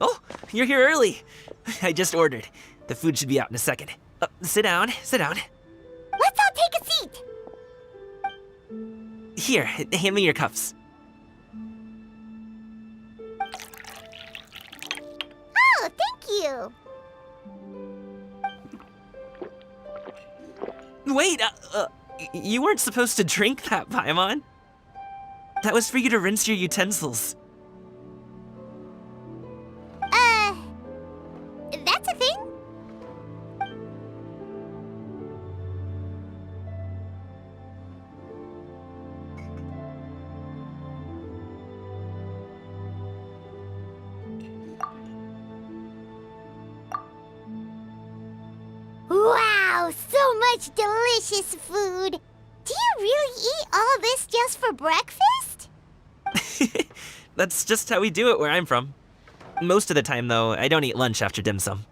Oh, you're here early. I just ordered. The food should be out in a second. Sit down, sit down. Let's all take a seat. Here, hand me your cups. Oh, thank you. Wait, you weren't supposed to drink that, Paimon. That was for you to rinse your utensils. That's a thing? Wow, so much delicious food! Do you really eat all this just for breakfast? That's just how we do it where I'm from. Most of the time, though, I don't eat lunch after dim sum.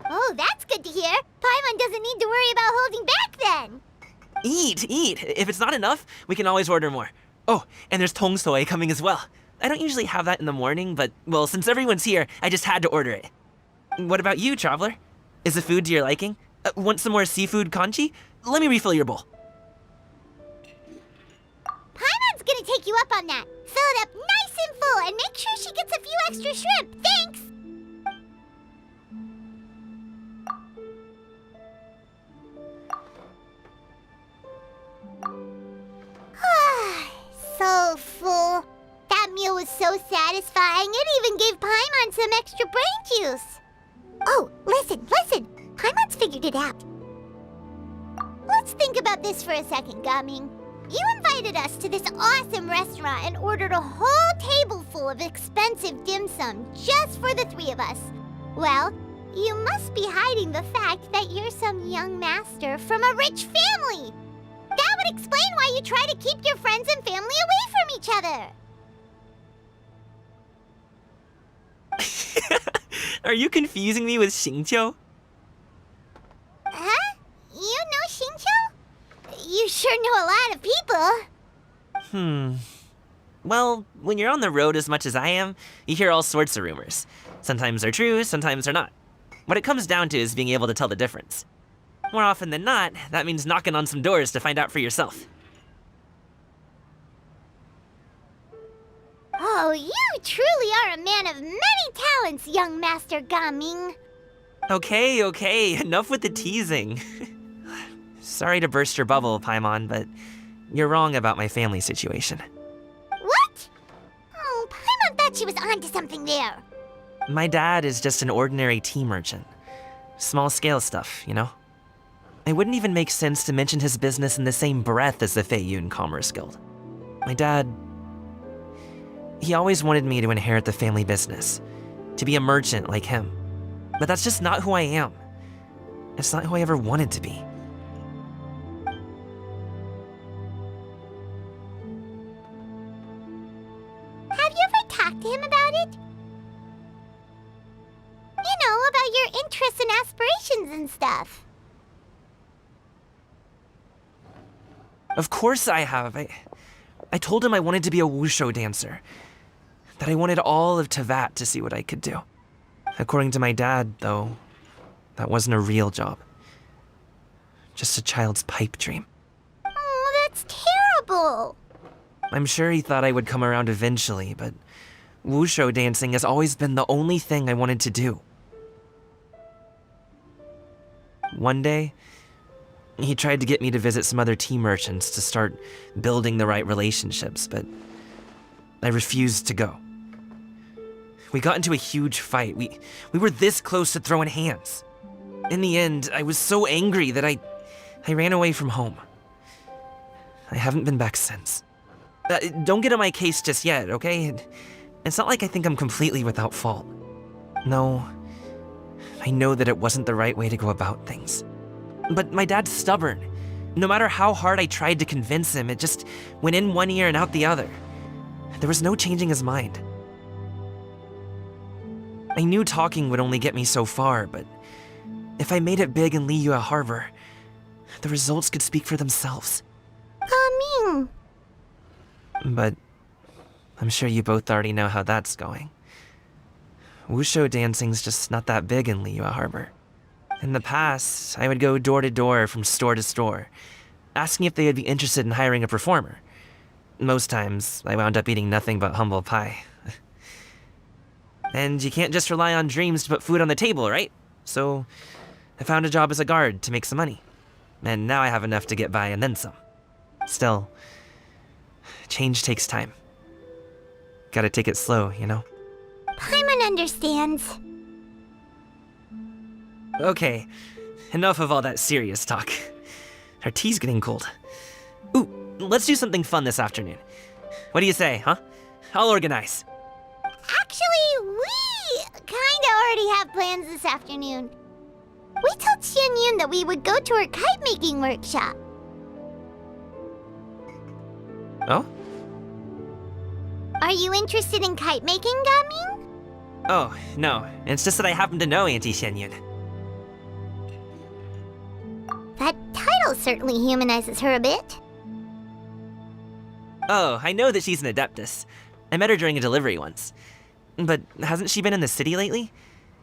Oh, that's good to hear. Paimon doesn't need to worry about holding back then. Eat! If it's not enough, we can always order more. Oh, and there's tong soy coming as well. I don't usually have that in the morning, but, well, since everyone's here, I just had to order it. What about you, Traveler? Is the food to your liking? Want some more seafood congee? Let me refill your bowl. Paimon's gonna take you up on that. Fill it up nice and full and make sure she gets a few extra shrimp. Thanks! So full. That meal was so satisfying, it even gave Paimon some extra brain juice. Oh, listen. Paimon's figured it out. Let's think about this for a second, Gaming. You invited us to this awesome restaurant and ordered a whole table full of expensive dim sum just for the three of us. Well, you must be hiding the fact that you're some young master from a rich family. That would explain why you try to keep your friends and family away from each other. Are you confusing me with Xingqiu? Huh? You know Xingqiu? You sure know a lot of people. Well, when you're on the road as much as I am, you hear all sorts of rumors. Sometimes they're true, sometimes they're not. What it comes down to is being able to tell the difference. More often than not, that means knocking on some doors to find out for yourself. Oh, you truly are a man of many talents, young Master Gaming. Okay, enough with the teasing. Sorry to burst your bubble, Paimon, but you're wrong about my family situation. What? Oh, Paimon thought she was onto something there. My dad is just an ordinary tea merchant. Small-scale stuff, you know? It wouldn't even make sense to mention his business in the same breath as the Feiyun Commerce Guild. My dad... he always wanted me to inherit the family business, to be a merchant like him. But that's just not who I am. It's not who I ever wanted to be. Have you ever talked to him about it? You know, about your interests and aspirations and stuff. Of course I have. I told him I wanted to be a wushu dancer. That I wanted all of Tevat to see what I could do. According to my dad, though, that wasn't a real job. Just a child's pipe dream. Oh, that's terrible. I'm sure he thought I would come around eventually, but wushu dancing has always been the only thing I wanted to do. One day, he tried to get me to visit some other tea merchants to start building the right relationships, but I refused to go. We got into a huge fight. We were this close to throwing hands. In the end, I was so angry that I ran away from home. I haven't been back since. Don't get on my case just yet, okay? It's not like I think I'm completely without fault. No, I know that it wasn't the right way to go about things. But my dad's stubborn. No matter how hard I tried to convince him, it just went in one ear and out the other. There was no changing his mind. I knew talking would only get me so far, but if I made it big in Liyue Harbor, the results could speak for themselves. Gaming. But I'm sure you both already know how that's going. Wushu dancing's just not that big in Liyue Harbor. In the past, I would go door to door from store to store, asking if they would be interested in hiring a performer. Most times, I wound up eating nothing but humble pie. And you can't just rely on dreams to put food on the table, right? So, I found a job as a guard to make some money. And now I have enough to get by and then some. Still, change takes time. Gotta take it slow, you know? Paimon understands. Okay, enough of all that serious talk. Our tea's getting cold. Ooh, let's do something fun this afternoon. What do you say, huh? I'll organize. Actually, we kinda already have plans this afternoon. We told Xianyun that we would go to her kite-making workshop. Oh? Are you interested in kite-making, Gaming? Oh, no. It's just that I happen to know Auntie Xianyun. That title certainly humanizes her a bit. Oh, I know that she's an adeptus. I met her during a delivery once. But hasn't she been in the city lately?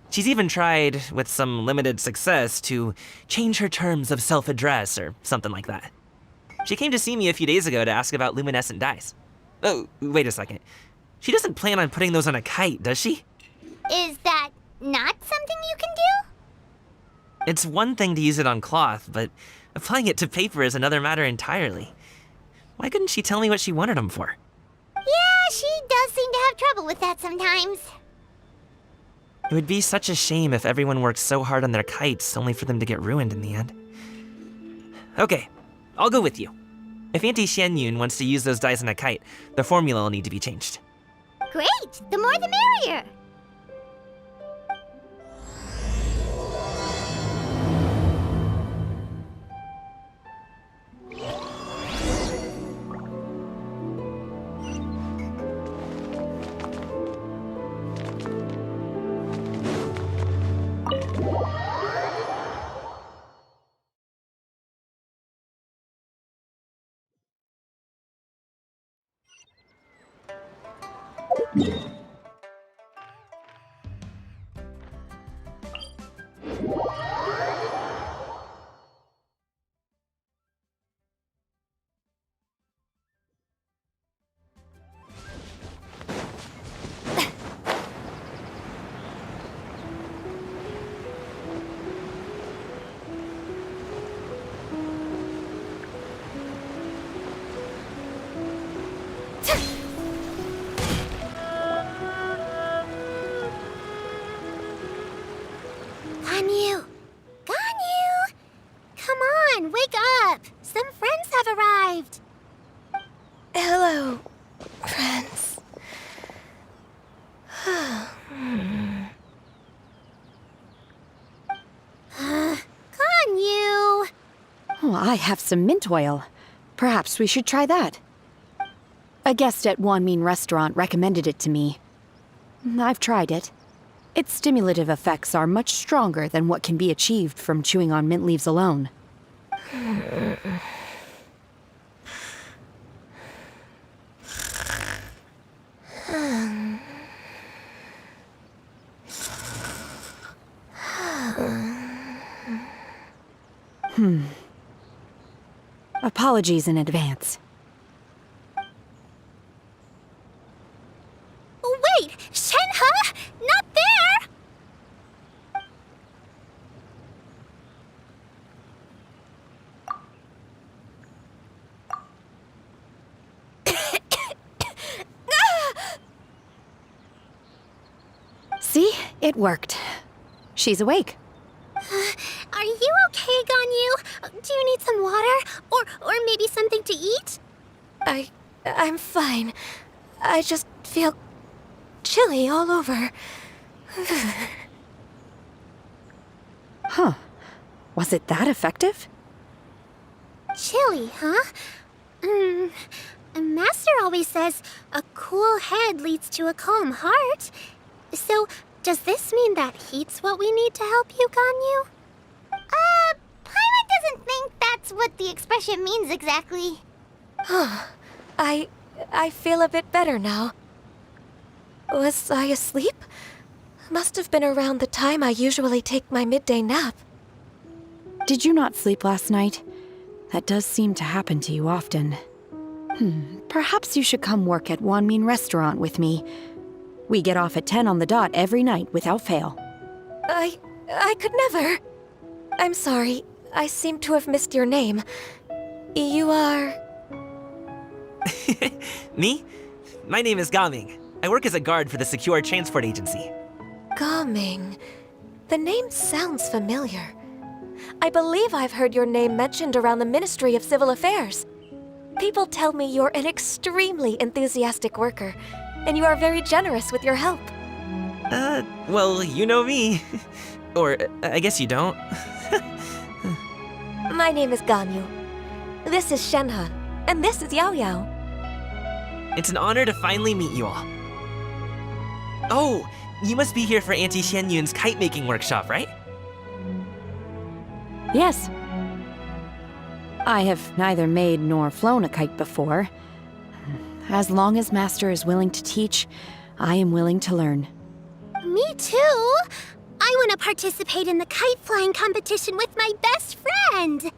She's even tried, with some limited success, to change her terms of self-address or something like that. She came to see me a few days ago to ask about luminescent dyes. Oh, wait a second. She doesn't plan on putting those on a kite, does she? Is that not something you can do? It's one thing to use it on cloth, but applying it to paper is another matter entirely. Why couldn't she tell me what she wanted them for? Yeah, she does seem to have trouble with that sometimes. It would be such a shame if everyone worked so hard on their kites only for them to get ruined in the end. Okay, I'll go with you. If Auntie Xianyun wants to use those dyes on a kite, the formula will need to be changed. Great! The more the merrier! Ganyu! Ganyu! Come on, wake up! Some friends have arrived! Hello, friends. Ganyu! Oh, I have some mint oil. Perhaps we should try that. A guest at Wanmin Restaurant recommended it to me. I've tried it. Its stimulative effects are much stronger than what can be achieved from chewing on mint leaves alone. Apologies in advance. Wait! Shenhe! Not there! See? It worked. She's awake. Are you okay, Ganyu? Do you need some water? Or maybe something to eat? I'm fine. I just feel chilly all over. Huh. Was it that effective? Chilly, huh? Master always says a cool head leads to a calm heart. So, does this mean that heat's what we need to help you, Ganyu? Paimon doesn't think that's what the expression means exactly. I feel a bit better now. Was I asleep? must have been around the time I usually take my midday nap. Did you not sleep last night? That does seem to happen to you often. Perhaps you should come work at Wanmin Restaurant with me. We get off at 10 on the dot every night without fail. I could never. I'm sorry. I seem to have missed your name. You are... Me? My name is Gaming. I work as a guard for the Secure Transport Agency. Gaming. The name sounds familiar. I believe I've heard your name mentioned around the Ministry of Civil Affairs. People tell me you're an extremely enthusiastic worker, and you are very generous with your help. Well, you know me. Or, I guess you don't. My name is Ganyu. This is Shenhe, and this is Yao Yao. It's an honor to finally meet you all. Oh, you must be here for Auntie Xianyun's kite-making workshop, right? Yes. I have neither made nor flown a kite before. As long as Master is willing to teach, I am willing to learn. Me too! I want to participate in the kite flying competition with my best friend!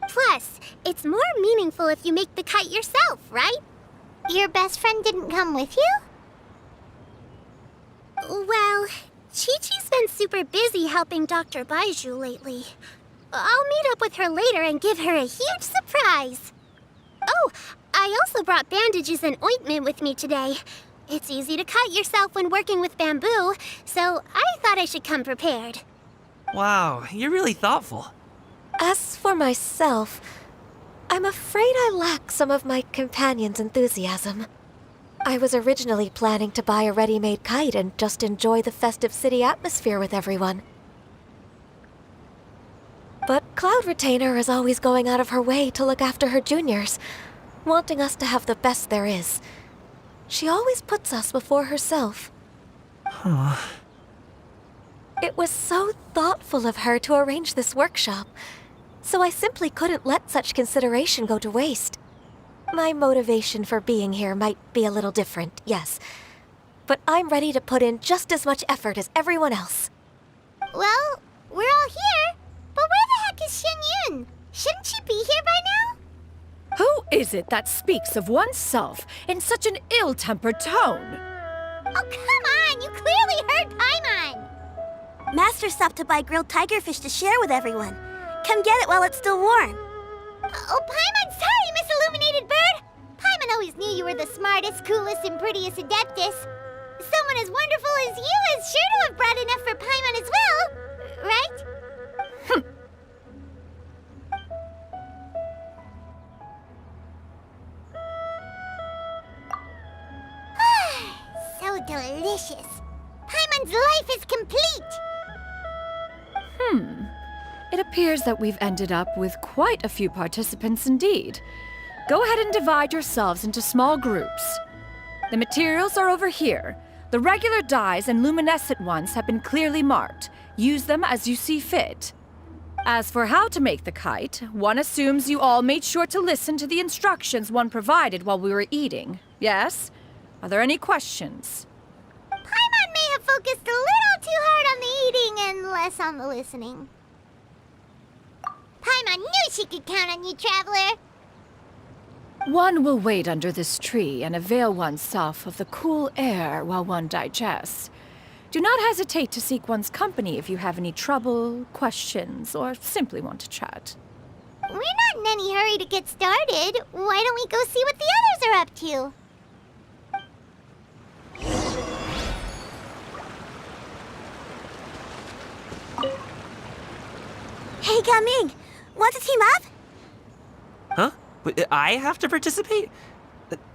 Plus, it's more meaningful if you make the kite yourself, right? Your best friend didn't come with you? Well, Chi-Chi's been super busy helping Dr. Baiju lately. I'll meet up with her later and give her a huge surprise. Oh, I also brought bandages and ointment with me today. It's easy to cut yourself when working with bamboo, so I thought I should come prepared. Wow, you're really thoughtful. As for myself, I'm afraid I lack some of my companion's enthusiasm. I was originally planning to buy a ready-made kite and just enjoy the festive city atmosphere with everyone. But Cloud Retainer is always going out of her way to look after her juniors, wanting us to have the best there is. She always puts us before herself. Huh. It was so thoughtful of her to arrange this workshop, so I simply couldn't let such consideration go to waste. My motivation for being here might be a little different, yes, but I'm ready to put in just as much effort as everyone else. Well, we're all here, but where the heck is Xianyun? Shouldn't she be here by now? Who is it that speaks of oneself in such an ill-tempered tone? Oh, come on! You clearly heard Paimon! Master stopped to buy grilled tigerfish to share with everyone. Come get it while it's still warm. Oh, Paimon, sorry, Miss Illuminated Bird! Paimon always knew you were the smartest, coolest, and prettiest Adeptus. Someone as wonderful as you is sure to have brought enough for Paimon as well, right? So delicious. Paimon's life is complete. It appears that we've ended up with quite a few participants indeed. Go ahead and divide yourselves into small groups. The materials are over here. The regular dyes and luminescent ones have been clearly marked. Use them as you see fit. As for how to make the kite, one assumes you all made sure to listen to the instructions one provided while we were eating. Yes? Are there any questions? Paimon may have focused a little too hard on the eating and less on the listening. Paimon knew she could count on you, Traveler. One will wait under this tree and avail oneself of the cool air while one digests. Do not hesitate to seek one's company if you have any trouble, questions, or simply want to chat. We're not in any hurry to get started. Why don't we go see what the others are up to? Hey, Gaming! Want to team up? Huh? I have to participate?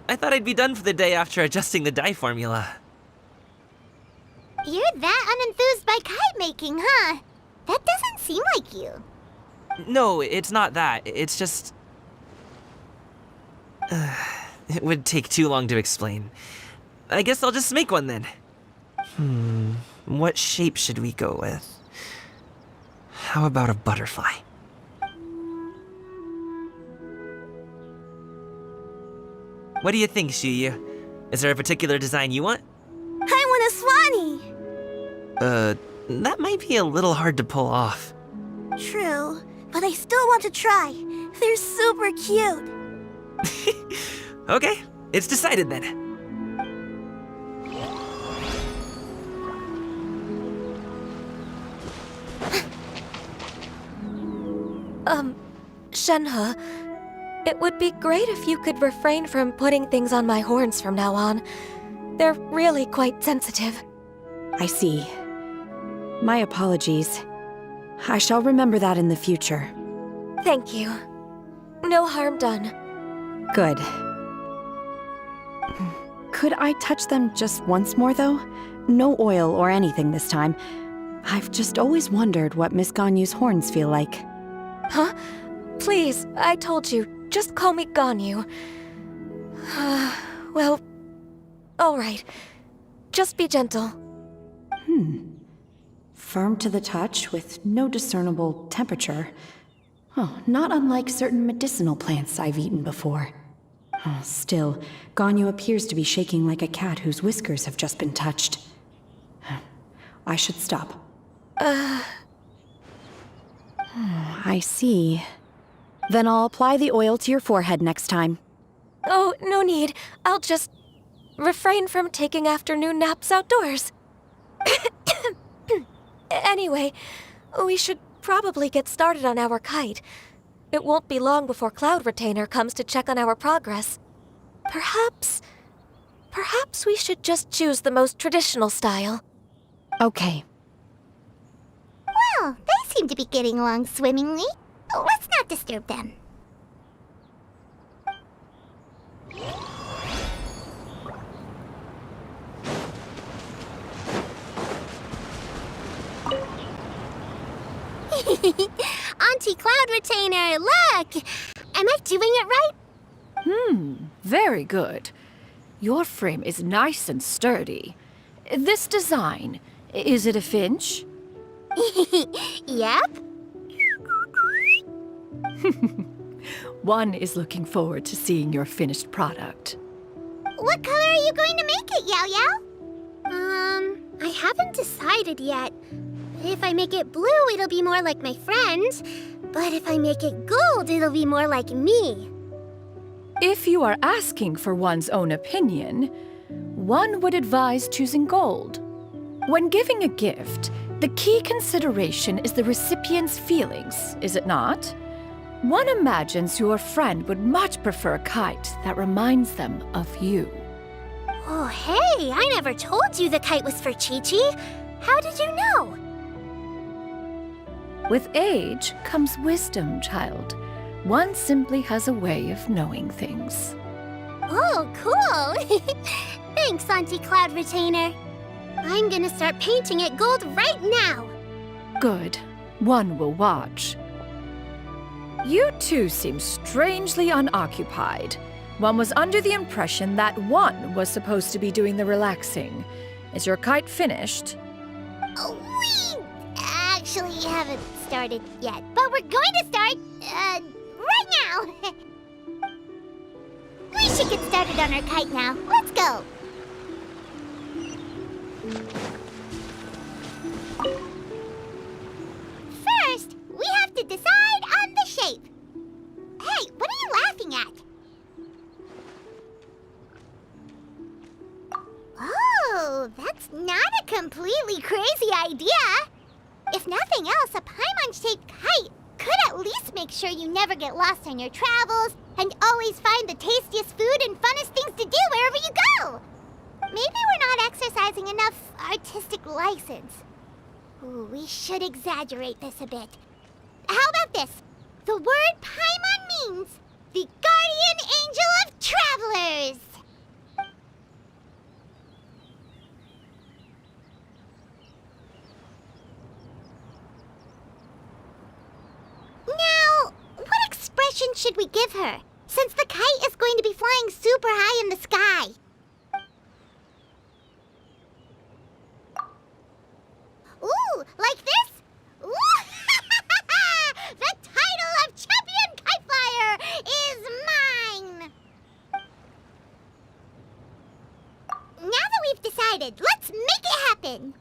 I thought I'd be done for the day after adjusting the dye formula. You're that unenthused by kite making, huh? That doesn't seem like you. No, it's not that. It's just... it would take too long to explain. I guess I'll just make one then. What shape should we go with? How about a butterfly? What do you think, Shuyu? Is there a particular design you want? I want a swanee! That might be a little hard to pull off. True, but I still want to try. They're super cute. Okay, it's decided then. Shenhe, it would be great if you could refrain from putting things on my horns from now on. They're really quite sensitive. I see. My apologies. I shall remember that in the future. Thank you. No harm done. Good. Could I touch them just once more, though? No oil or anything this time. I've just always wondered what Miss Ganyu's horns feel like. Huh? Please, I told you. Just call me Ganyu. Well, all right. Just be gentle. Firm to the touch with no discernible temperature. Oh, not unlike certain medicinal plants I've eaten before. Oh, still, Ganyu appears to be shaking like a cat whose whiskers have just been touched. I should stop. I see. Then I'll apply the oil to your forehead next time. Oh, no need. I'll just refrain from taking afternoon naps outdoors. Anyway, we should probably get started on our kite. It won't be long before Cloud Retainer comes to check on our progress. Perhaps we should just choose the most traditional style. Okay. Well, they seem to be getting along swimmingly. Let's not disturb them. Auntie Cloud Retainer, look! Am I doing it right? Very good. Your frame is nice and sturdy. This design, is it a finch? Yep. One is looking forward to seeing your finished product. What color are you going to make it, Yao Yao? I haven't decided yet. If I make it blue, it'll be more like my friend. But if I make it gold, it'll be more like me. If you are asking for one's own opinion, one would advise choosing gold. When giving a gift, the key consideration is the recipient's feelings, is it not? One imagines your friend would much prefer a kite that reminds them of you. Oh, hey, I never told you the kite was for Chi-Chi. How did you know? With age comes wisdom, child. One simply has a way of knowing things. Oh, cool. Thanks, Auntie Cloud Retainer. I'm gonna start painting it gold right now. Good. One will watch. You two seem strangely unoccupied. One was under the impression that one was supposed to be doing the relaxing. Is your kite finished? We actually haven't started yet, but we're going to start, right now. We should get started on our kite now. Let's go. First, we have to decide on the shape. Hey, what are you laughing at? Oh, that's not a completely crazy idea. If nothing else, a Paimon-shaped kite could at least make sure you never get lost on your travels and always find the tastiest food and funnest things to do wherever you go. Maybe we're not exercising enough artistic license. Ooh, we should exaggerate this a bit. How about this? The word Paimon means the guardian angel of travelers. Now, what expression should we give her, since the kite is going to be flying super high in the sky? Ooh, like this? Ooh, the title of Champion Kite Flyer is mine! Now that we've decided, let's make it happen!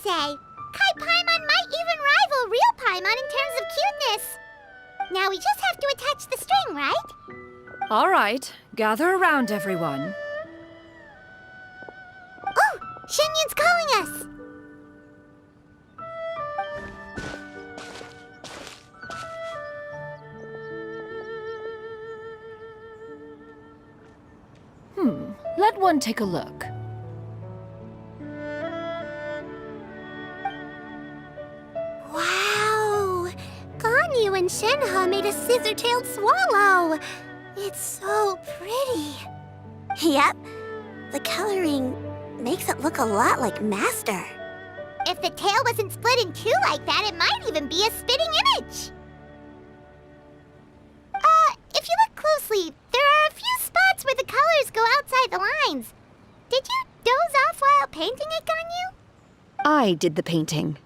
say. Kai Paimon might even rival real Paimon in terms of cuteness. Now we just have to attach the string, right? All right, gather around, everyone. Oh, Shenyun's calling us. Let one take a look. Wow! Ganyu and Shenhe made a scissor-tailed swallow. It's so pretty. Yep. The coloring makes it look a lot like Master. If the tail wasn't split in two like that, it might even be a spitting image. If you look closely, there are a few spots where the colors go outside the lines. Did you doze off while painting it, Ganyu? I did the painting.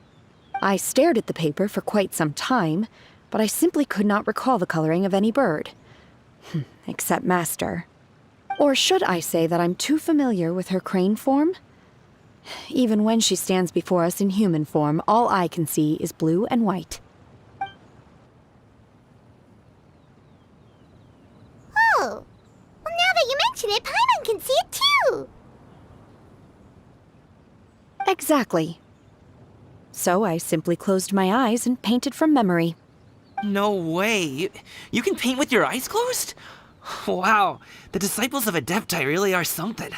I stared at the paper for quite some time, but I simply could not recall the coloring of any bird. Except Master. Or should I say that I'm too familiar with her crane form? Even when she stands before us in human form, all I can see is blue and white. Oh. Well, now that you mention it, Paimon can see it too. Exactly. So I simply closed my eyes and painted from memory. No way. You can paint with your eyes closed? Wow, the disciples of Adepti really are something.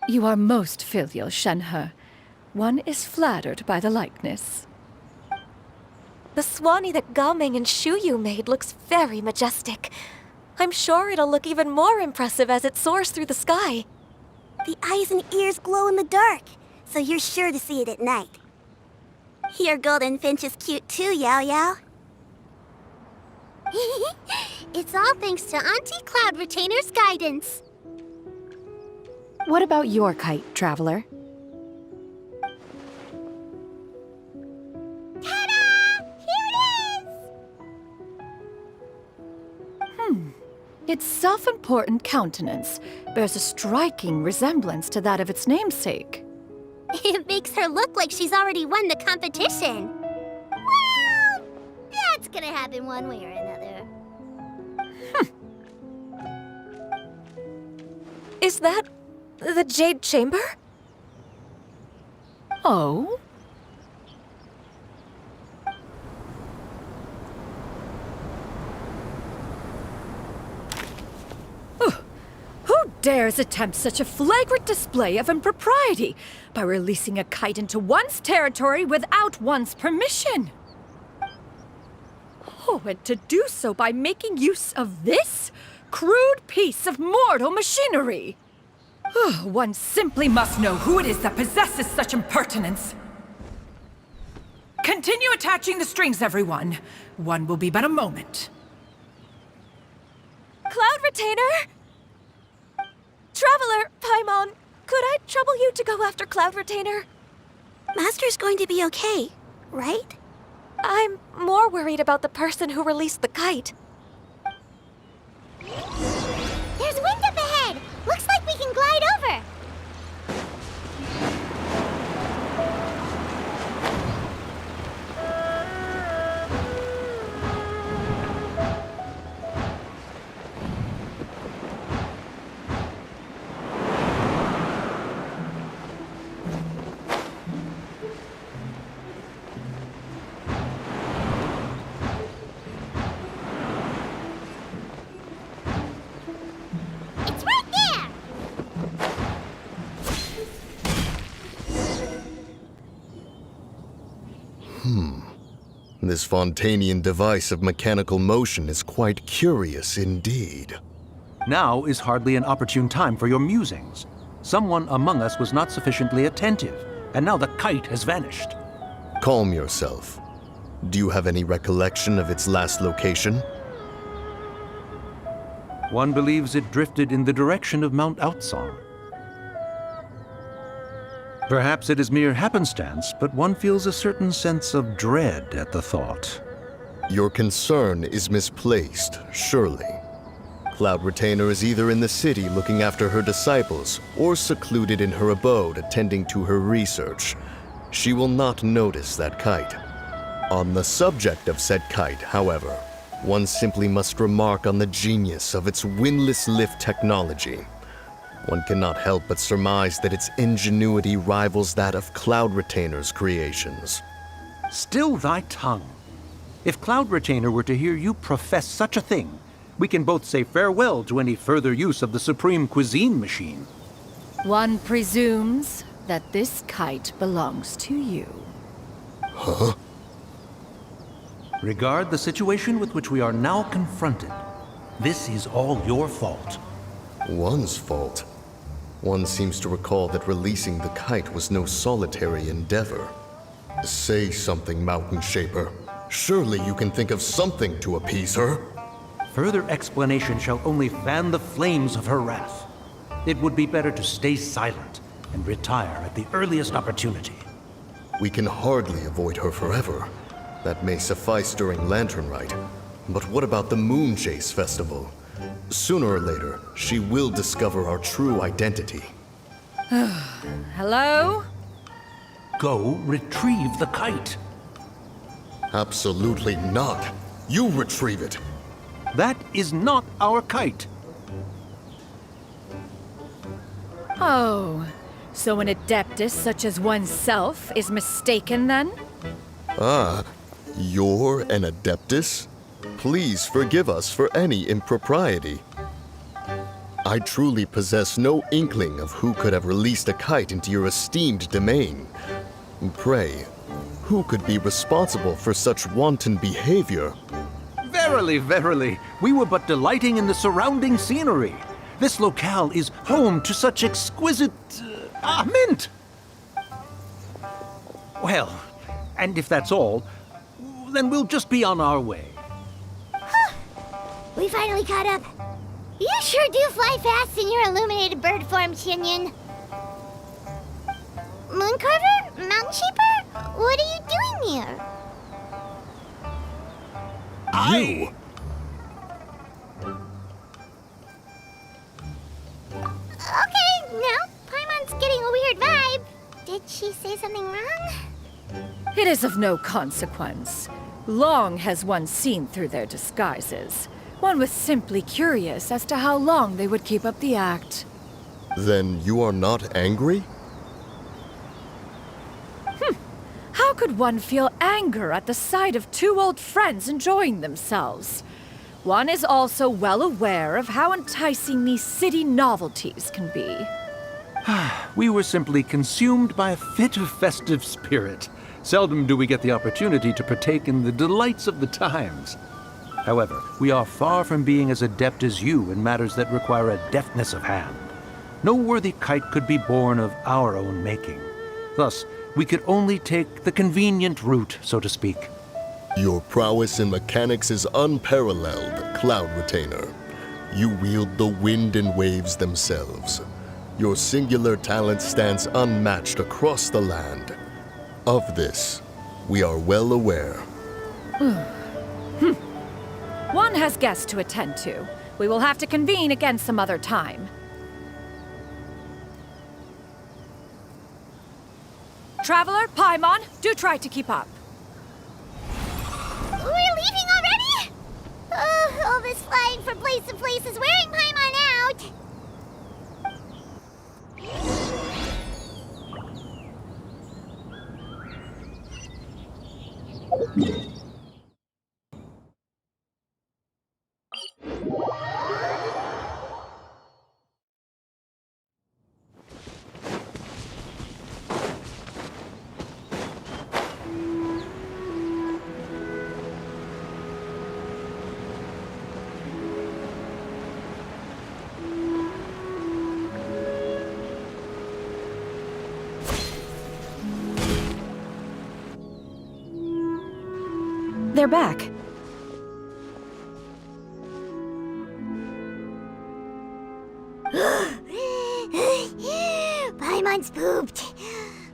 You are most filial, Shenhe. One is flattered by the likeness. The Swanee that Gaming and Shuyu made looks very majestic. I'm sure it'll look even more impressive as it soars through the sky. The eyes and ears glow in the dark, so you're sure to see it at night. Your golden finch is cute too, Yao Yao. It's all thanks to Auntie Cloud Retainer's guidance. What about your kite, Traveler? Ta-da! Here it is! Its self-important countenance bears a striking resemblance to that of its namesake. It makes her look like she's already won the competition. Well, that's gonna happen one way or another. Is that the Jade Chamber? Oh? Who dares attempt such a flagrant display of impropriety by releasing a kite into one's territory without one's permission? Oh, and to do so by making use of this crude piece of mortal machinery. One simply must know who it is that possesses such impertinence. Continue attaching the strings, everyone. One will be but a moment. Cloud Retainer? Traveler, Paimon, could I trouble you to go after Cloud Retainer? Master's going to be okay, right? I'm more worried about the person who released the kite. There's wind up ahead! Looks like we can glide over! It's right there! This Fontanian device of mechanical motion is quite curious indeed. Now is hardly an opportune time for your musings. Someone among us was not sufficiently attentive, and now the kite has vanished. Calm yourself. Do you have any recollection of its last location? One believes it drifted in the direction of Mount Outsong. Perhaps it is mere happenstance, but one feels a certain sense of dread at the thought. Your concern is misplaced, surely. Cloud Retainer is either in the city looking after her disciples, or secluded in her abode attending to her research. she will not notice that kite. On the subject of said kite, however, one simply must remark on the genius of its windlass lift technology. One cannot help but surmise that its ingenuity rivals that of Cloud Retainer's creations. Still thy tongue. If Cloud Retainer were to hear you profess such a thing, we can both say farewell to any further use of the Supreme Cuisine Machine. One presumes that this kite belongs to you. Huh? Regard the situation with which we are now confronted. This is all your fault. One's fault. One seems to recall that releasing the kite was no solitary endeavor. Say something, Mountain Shaper. Surely you can think of something to appease her. Further explanation shall only fan the flames of her wrath. It would be better to stay silent and retire at the earliest opportunity. We can hardly avoid her forever. That may suffice during Lantern Rite. But what about the Moon Chase Festival? Sooner or later, she will discover our true identity. Hello? Go retrieve the kite. Absolutely not. You retrieve it. That is not our kite. Oh, so an adeptus such as oneself is mistaken then? Ah, you're an Adeptus? Please forgive us for any impropriety. I truly possess no inkling of who could have released a kite into your esteemed domain. Pray, who could be responsible for such wanton behavior? Verily, verily, we were but delighting in the surrounding scenery. This locale is home to such exquisite... mint! Well, and if that's all, then we'll just be on our way. We finally caught up. You sure do fly fast in your illuminated bird form, Shinyan. Mooncarver? Mountain Shaper? What are you doing here? You! Okay, now Paimon's getting a weird vibe. Did she say something wrong? It is of no consequence. Long has one seen through their disguises. One was simply curious as to how long they would keep up the act. Then you are not angry? How could one feel anger at the sight of two old friends enjoying themselves? One is also well aware of how enticing these city novelties can be. We were simply consumed by a fit of festive spirit. Seldom do we get the opportunity to partake in the delights of the times. However, we are far from being as adept as you in matters that require a deftness of hand. No worthy kite could be born of our own making. Thus, we could only take the convenient route, so to speak. Your prowess in mechanics is unparalleled, Cloud Retainer. You wield the wind and waves themselves. Your singular talent stands unmatched across the land. Of this, we are well aware. One has guests to attend to. We will have to convene again some other time. Traveler, Paimon, do try to keep up. We're leaving already? Oh, all this flying from place to place is wearing Paimon out. They're back. Paimon's pooped.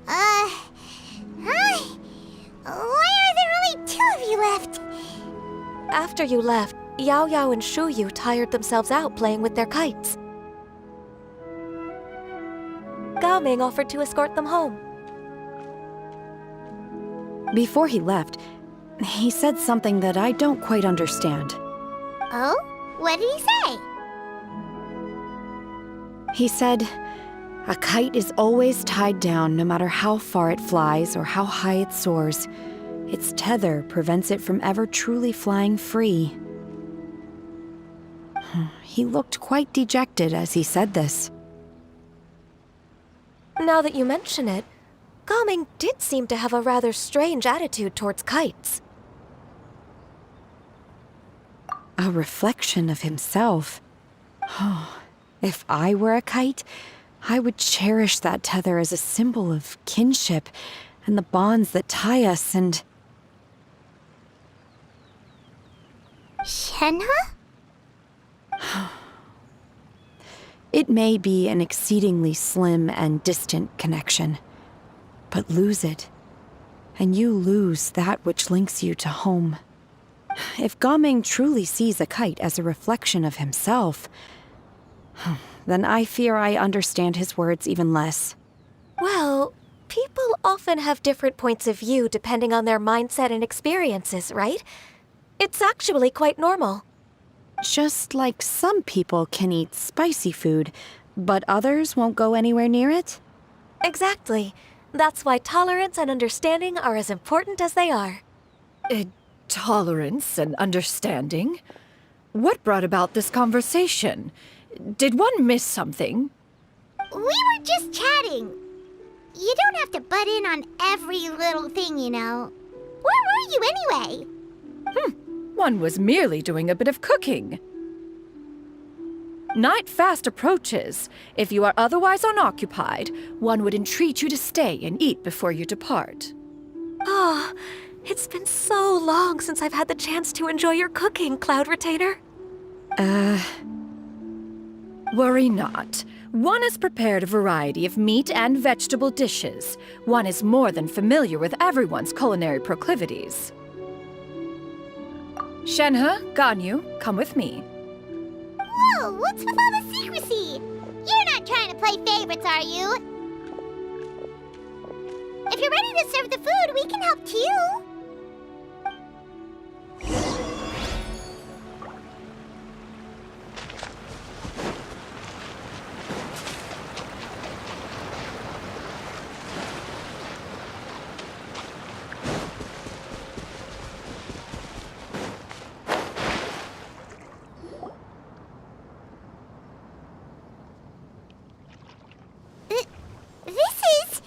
Hi. Why are there only two of you left? After you left, Yao Yao and Shu Yu tired themselves out playing with their kites. Gao Ming offered to escort them home. Before he left, he said something that I don't quite understand. Oh? What did he say? He said, a kite is always tied down no matter how far it flies or how high it soars. Its tether prevents it from ever truly flying free. He looked quite dejected as he said this. Now that you mention it, Gaming did seem to have a rather strange attitude towards kites. A reflection of himself. If I were a kite, I would cherish that tether as a symbol of kinship and the bonds that tie us and... Shenhe? It may be an exceedingly slim and distant connection, but lose it, and you lose that which links you to home. If Gaming truly sees a kite as a reflection of himself, then I fear I understand his words even less. Well, people often have different points of view depending on their mindset and experiences, right? It's actually quite normal. Just like some people can eat spicy food, but others won't go anywhere near it? Exactly. That's why tolerance and understanding are as important as they are. Tolerance and understanding? What brought about this conversation? Did one miss something? We were just chatting. You don't have to butt in on every little thing, you know. Where were you anyway? One was merely doing a bit of cooking. Night fast approaches. If you are otherwise unoccupied, one would entreat you to stay and eat before you depart. Oh, it's been so long since I've had the chance to enjoy your cooking, Cloud Retainer. Worry not. One has prepared a variety of meat and vegetable dishes. One is more than familiar with everyone's culinary proclivities. Shenhe, Ganyu, come with me. Whoa, what's with all the secrecy? You're not trying to play favorites, are you? If you're ready to serve the food, we can help too. This is...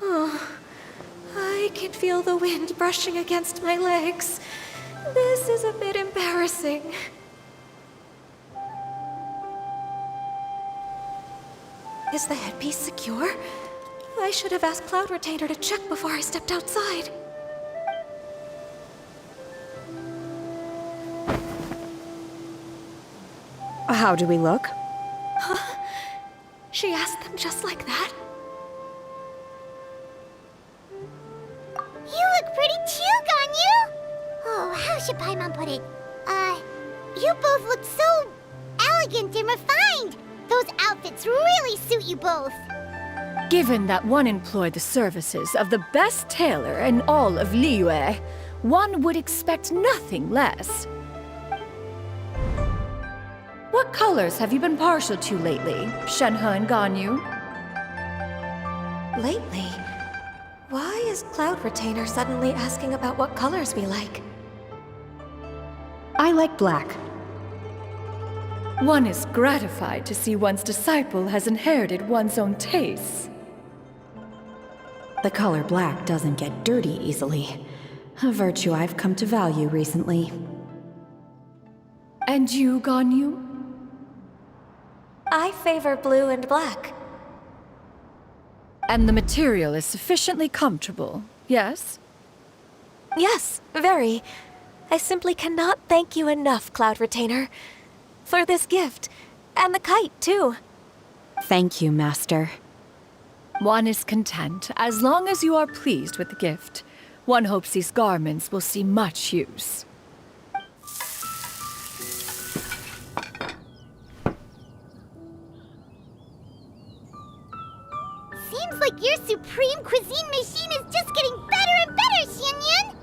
Oh, I can feel the wind brushing against my legs. This is a bit embarrassing. Is the headpiece secure? I should have asked Cloud Retainer to check before I stepped outside. How do we look? She asked them just like that? You look pretty too, Ganyu! Oh, how should Paimon put it? You both look so elegant and refined. Those outfits really suit you both. Given that one employed the services of the best tailor in all of Liyue, one would expect nothing less. What colors have you been partial to lately, Shenhe and Ganyu? Lately? Why is Cloud Retainer suddenly asking about what colors we like? I like black. One is gratified to see one's disciple has inherited one's own tastes. The color black doesn't get dirty easily, a virtue I've come to value recently. And you, Ganyu? I favor blue and black. And the material is sufficiently comfortable, yes? Yes, very. I simply cannot thank you enough, Cloud Retainer. For this gift. And the kite, too. Thank you, Master. One is content as long as you are pleased with the gift. One hopes these garments will see much use. your supreme cuisine machine is just getting better and better, Xinyun!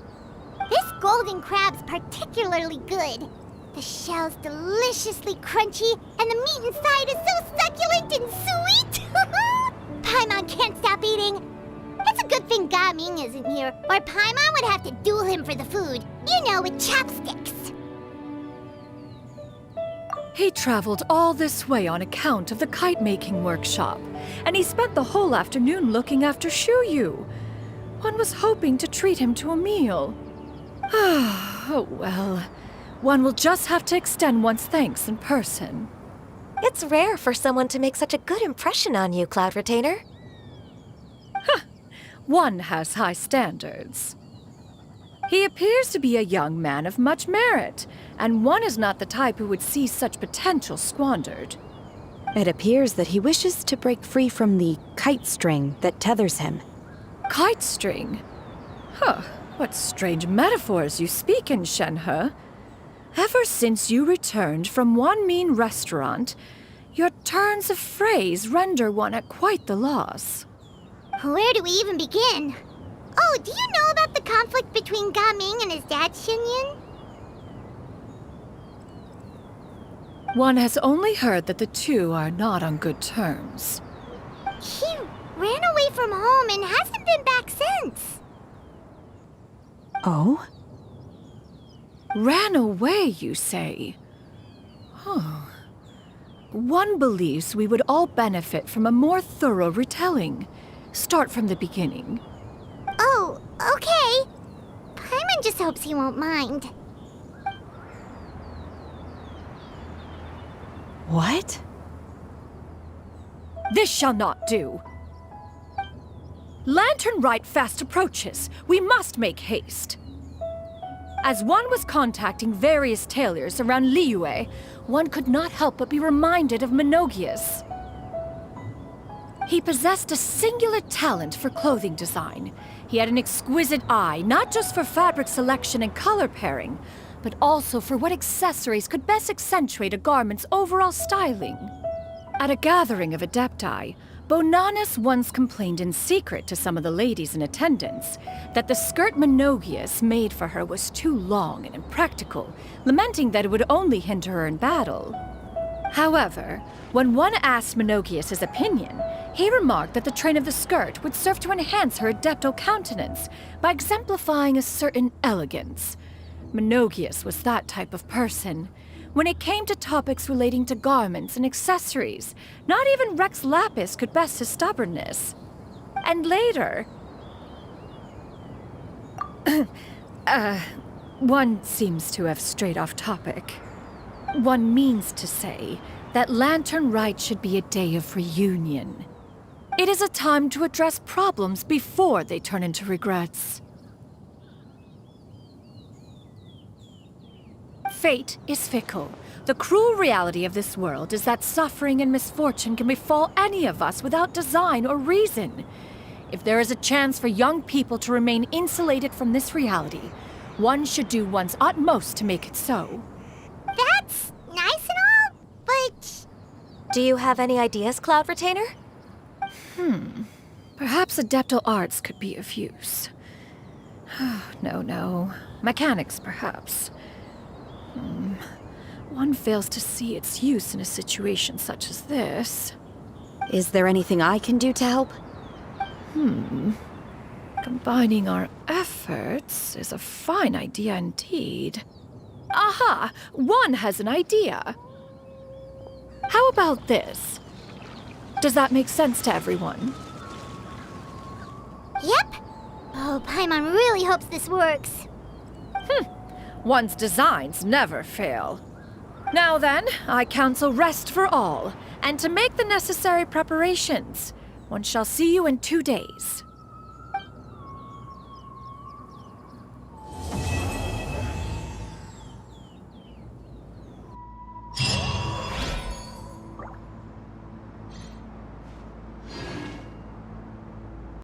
This golden crab's particularly good. The shell's deliciously crunchy, and the meat inside is so succulent and sweet! Paimon can't stop eating. It's a good thing Gaming isn't here, or Paimon would have to duel him for the food. You know, with chopsticks. He traveled all this way on account of the kite-making workshop, and he spent the whole afternoon looking after Shuyu. One was hoping to treat him to a meal. Oh well. One will just have to extend one's thanks in person. It's rare for someone to make such a good impression on you, Cloud Retainer. One has high standards. He appears to be a young man of much merit, and one is not the type who would see such potential squandered. It appears that he wishes to break free from the kite string that tethers him. Kite string? Huh, what strange metaphors you speak in, Shenhe. Ever since you returned from one mean restaurant, your turns of phrase render one at quite the loss. Where do we even begin? Oh, do you know about the conflict between Gaming and his dad, Xinyun? One has only heard that the two are not on good terms. He ran away from home and hasn't been back since. Oh? Ran away, you say? Oh. One believes we would all benefit from a more thorough retelling. Start from the beginning. Oh, okay. Paimon just hopes he won't mind. What? This shall not do. Lantern Rite fast approaches. We must make haste. As one was contacting various tailors around Liyue, one could not help but be reminded of Menogias. He possessed a singular talent for clothing design. He had an exquisite eye, not just for fabric selection and color pairing, but also for what accessories could best accentuate a garment's overall styling. At a gathering of Adepti, Bonanis once complained in secret to some of the ladies in attendance that the skirt Menogias made for her was too long and impractical, lamenting that it would only hinder her in battle. However, when one asked Menogias his opinion, he remarked that the train of the skirt would serve to enhance her adeptal countenance by exemplifying a certain elegance. Menogias was that type of person. When it came to topics relating to garments and accessories, not even Rex Lapis could best his stubbornness. And later... one seems to have strayed off topic. One means to say that Lantern Rite should be a day of reunion. It is a time to address problems before they turn into regrets. Fate is fickle. The cruel reality of this world is that suffering and misfortune can befall any of us without design or reason. If there is a chance for young people to remain insulated from this reality, one should do one's utmost to make it so. That's nice and all, but... Do you have any ideas, Cloud Retainer? Perhaps adeptal arts could be of use. No. Mechanics, perhaps. One fails to see its use in a situation such as this. Is there anything I can do to help? Combining our efforts is a fine idea indeed. Aha! One has an idea. How about this? Does that make sense to everyone? Yep. Oh, Paimon really hopes this works. One's designs never fail. Now then, I counsel rest for all, and to make the necessary preparations. One shall see you in 2 days.